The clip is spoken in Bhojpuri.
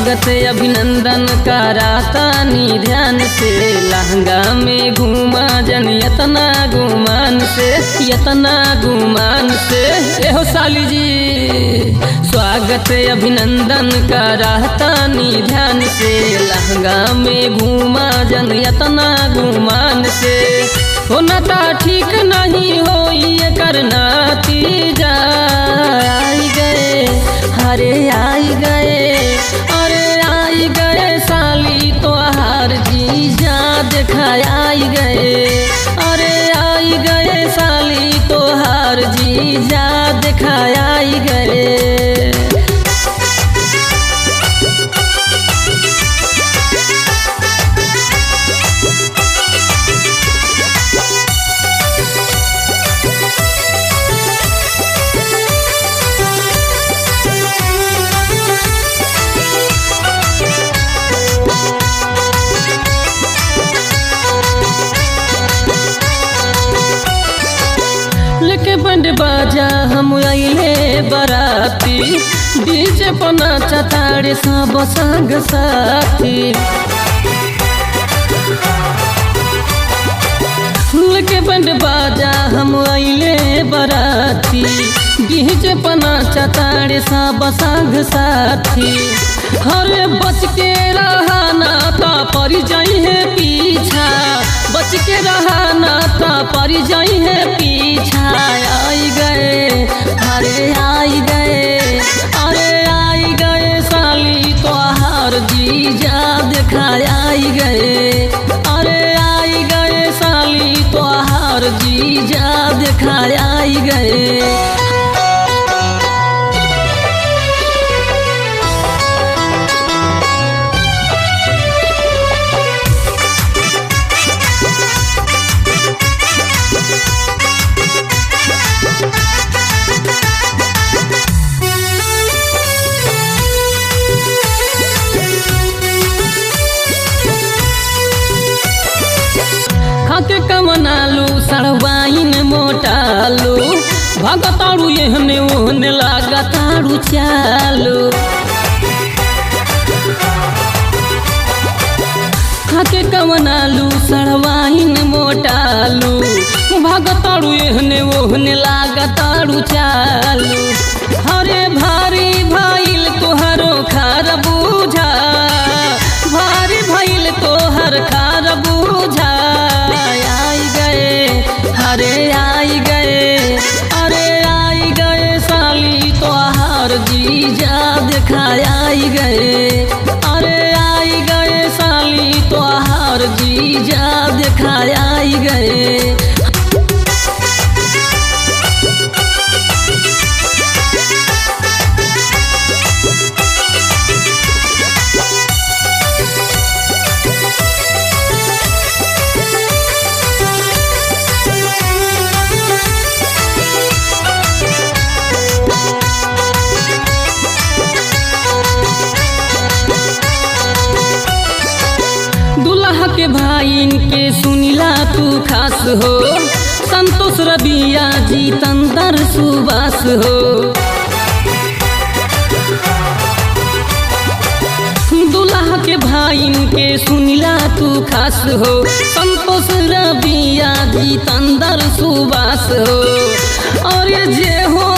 स्वागत अभिनंदन करातानी ध्यान से। लहंगा में घूमा जन यतना गुमान से, यतना गुमान से। एहो साली जी स्वागत अभिनंदन करातानी ध्यान से। लहंगा में घूमा जन यतना गुमान से। होना ता ठीक नहीं हो ये करना तीजा। आई गए हरे आई गए, अरे आई गए साली तोहार जीजा देखा आई गए। अरे आई गए साली तोहार जीजा देखा आई गए। लेके बंड बाजा हम आइले बराती, डीजे पना चताड़े सब संग साथी। लेके बंड बाजा हम आइले बराती, डीजे पना चताड़े सब संग साथी। हरे बच के रहना ता पड़ जाई है पीछा, बच के रहना ता पड़ जाई है पीछा। आई गए अरे आई गए, अरे आई गए साली तोहार जीजा देखा आई गए। अरे आई गए साली तोहार जीजा देखा आई गए। खाके कमनालू सड़वाइन मोटालू, भगतारू एहने ओहने लागतारू चालू। खाके कमनालू सड़वाइन मोटालू, भगतारू एहने ओहने लागतारू चालू। हरे भारी भइल तोहरो खार बुझा, भारी भइल तोहर खार बुझा। अरे आई गए, अरे आई गए साली तोहार जीजा देखा आई गए। अरे आई गए साली तोहार जीजा देखा आई गए। दुल्हा के भाईन के सुनिला तू खास हो, संतोष रबिया जीतंदर सुबास हो। दुल्हा के भाईन के सुनिला तू खास हो, संतोष रबिया जीतंदर सुबास हो। और ये जे हो